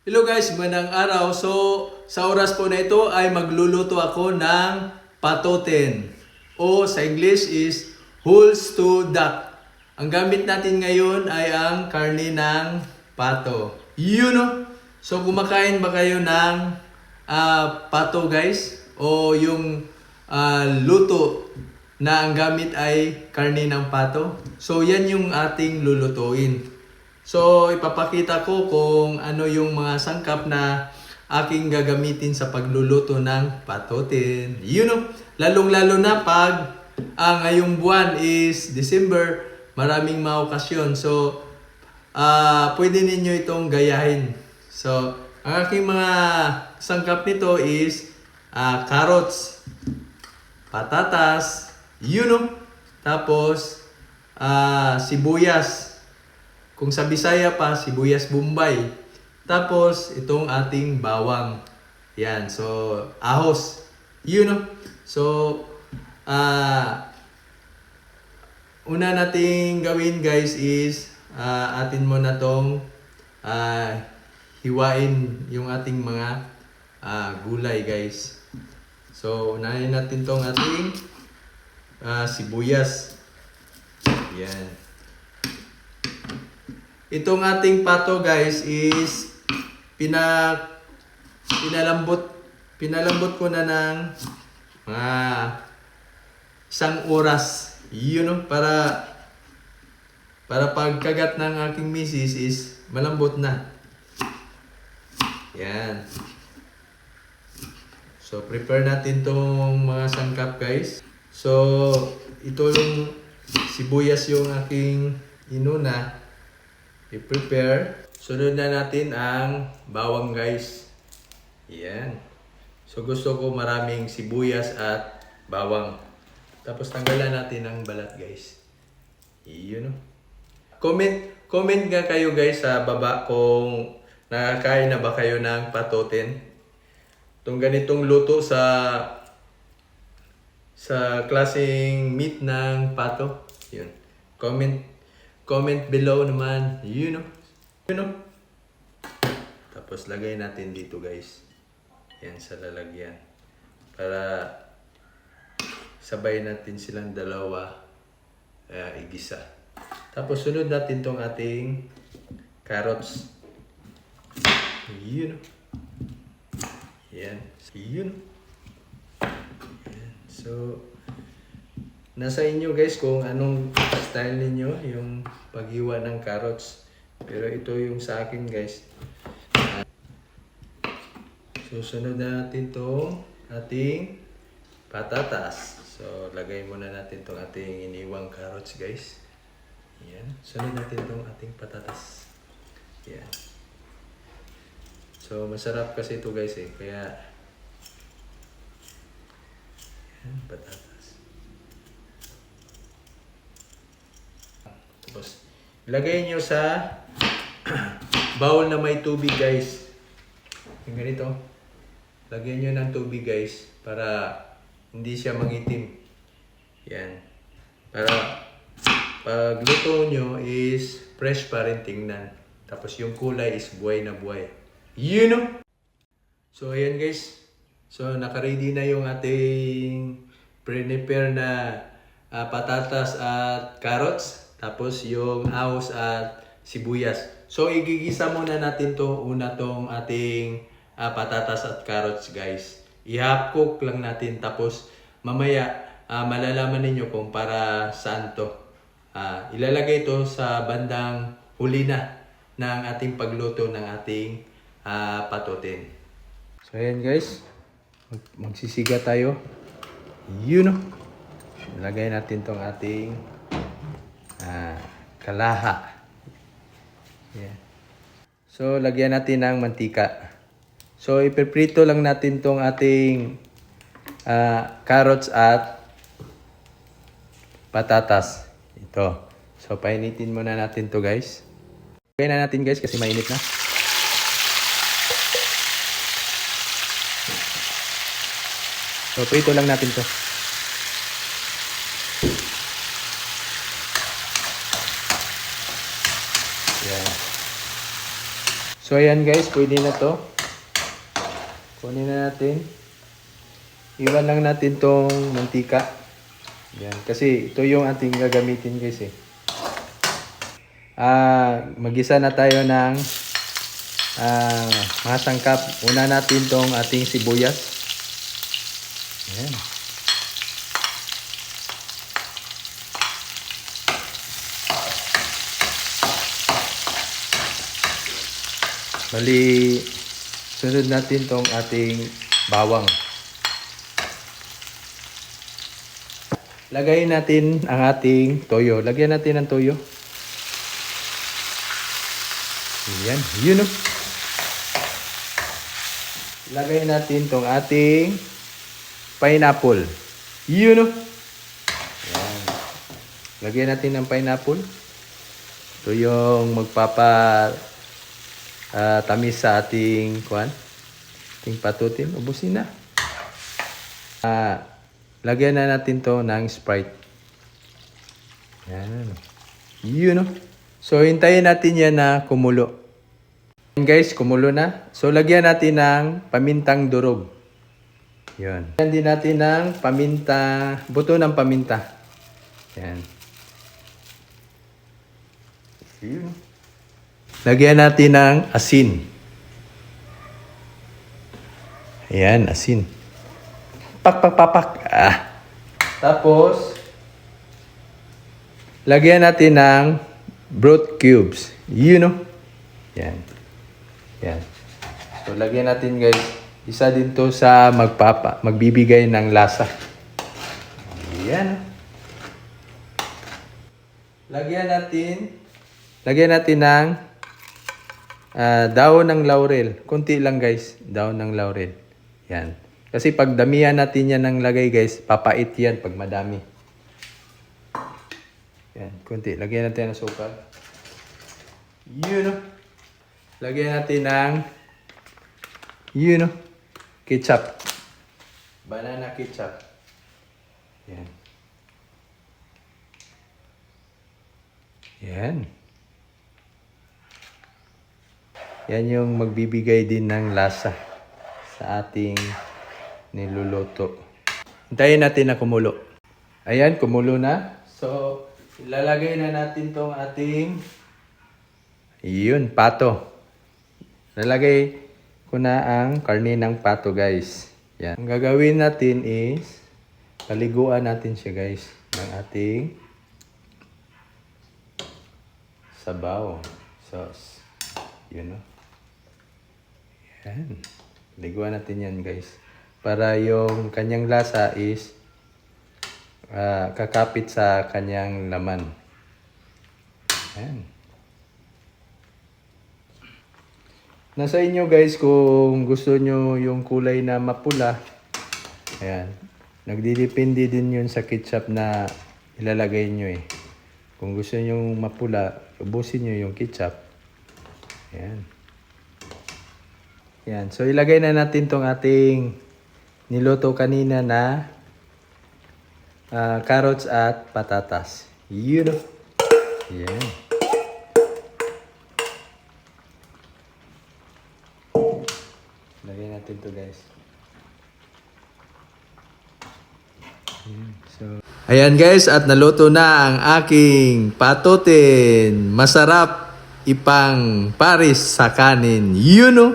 Hello guys, magandang araw. So, sa oras po na ito ay magluluto ako ng patoten o sa English is whole stew duck. Ang gamit natin ngayon ay ang karne ng pato. You know? So, kumakain ba kayo ng pato guys? O yung luto na ang gamit ay karne ng pato? So, yan yung ating lulutuin. So, ipapakita ko kung ano yung mga sangkap na aking gagamitin sa pagluluto ng patoten. Lalong-lalo na pag ngayong buwan is December, maraming mga okasyon. So, pwede ninyo itong gayahin. So, ang aking mga sangkap nito is carrots, patatas, tapos sibuyas. Kung sa Bisaya pa, sibuyas Bombay. Tapos, itong ating bawang. Yan. So, ahos. So, una nating gawin guys is atin mo na tong hiwain yung ating mga gulay guys. So, unahin natin tong ating sibuyas. Yan. Itong ating pato guys is pinalambot ko na ng mga 1 oras. Para pagkagat ng aking misis is malambot na. Yan. So prepare natin tong mga sangkap guys. So ito yung sibuyas yung aking inuna. I-prepare. Sunod na natin ang bawang guys. Yan. So gusto ko maraming sibuyas at bawang. Tapos tanggalan natin ang balat guys. Comment nga kayo guys sa baba kung nakakain na ba kayo ng patoten. Itong ganitong luto sa klaseng meat ng pato. Yun. Comment below naman, Tapos lagay natin dito guys. Yan sa lalagyan. Para sabay natin silang dalawa igisa. Tapos sunod natin tong ating carrots. Yan. So, nasa inyo guys kung anong style ninyo yung paghiwa ng carrots. Pero ito yung sa akin guys. Susunod na natin itong ating patatas. So lagay muna natin itong ating iniwang carrots guys. Yan. Sunod natin itong ating patatas. Yan. So masarap kasi ito guys eh. Kaya yan, patatas. Tapos, ilagay nyo sa bowl na may tubig guys. Yung ganito. Lagyan nyo ng tubig guys para hindi siya mangitim. Yan. Para pag luto nyo is fresh pa rin tingnan. Tapos yung kulay is buhay na buhay. So ayan guys. So naka-ready na yung ating prepare na patatas at carrots. Tapos yung ahos at sibuyas. So igigisa muna natin to una tong ating patatas at carrots guys. I-half cook lang natin. Tapos mamaya malalaman ninyo kung para saan to. Ilalagay to sa bandang huli na ng ating pagluto ng ating patoten. So ayan guys. Magsisiga tayo. Ilagay natin tong ating kalaha. Yeah. So, lagyan natin ng mantika. So, ipiprito lang natin tong ating carrots at patatas. Ito. So, painitin muna natin to guys. Lagyan na natin guys kasi mainit na. So, prito lang natin to. Yan. So ayan guys, pwede na to. Kunin na natin. Iwan lang natin tong mantika. Yan, kasi ito yung ating gagamitin guys eh. Magisa na tayo ng mga sangkap. Una natin tong ating sibuyas. Ayan. Bali, sunod natin tong ating bawang. Lagay natin ang ating toyo. Lagyan natin ng toyo. Ayan, yun o. Lagay natin tong ating pineapple. Yun o. Ayan. Lagyan natin ng pineapple. Ito yung tamis sa ating ating patutin. Ubusin na. Lagyan na natin to ng Sprite. Yan. Yun o. So, hintayin natin yan na kumulo. Yan guys, kumulo na. So, lagyan natin ng pamintang durog. Yun. Lagyan din natin ng buto ng paminta. Yan. Yun. Lagyan natin ng asin. Ayan, asin. Pak. Tapos, lagyan natin ng broth cubes. You know? Yan. Yan. So, lagyan natin guys. Isa din to sa magbibigay ng lasa. Yan. Lagyan natin ng daon ng laurel. Kunti lang guys. Daon ng laurel. Yan. Kasi pag damihan natin yan ng lagay guys, papait yan pag madami. Yan, kunti. Lagyan natin ng asukal. Yun o. Lagyan natin ng ketchup. Banana ketchup. Yan. Yan. Yan yung magbibigay din ng lasa sa ating niluluto. Hintayin natin na kumulo. Ayan, kumulo na. So, ilalagay na natin tong ating pato. Lalagay ko na ang karne ng pato, guys. Yan. Ang gagawin natin is paliguan natin siya, guys, ng ating sabaw sauce. Yun, no? Yan. Paliguan natin yan, guys. Para yung kanyang lasa is kakapit sa kanyang laman. Ayan. Nasa inyo guys kung gusto nyo yung kulay na mapula. Ayan. Nagdidepende din yun sa ketchup na ilalagay nyo eh. Kung gusto nyo mapula, ubusin nyo yung ketchup. Ayan. Ayan. So ilagay na natin tong ating niluto kanina na carrots at patatas. Yun. Yan. Lagyan natin to guys. So, ayan guys, at naluto na ang aking patotin. Masarap ipang paris sa kanin. Yun o.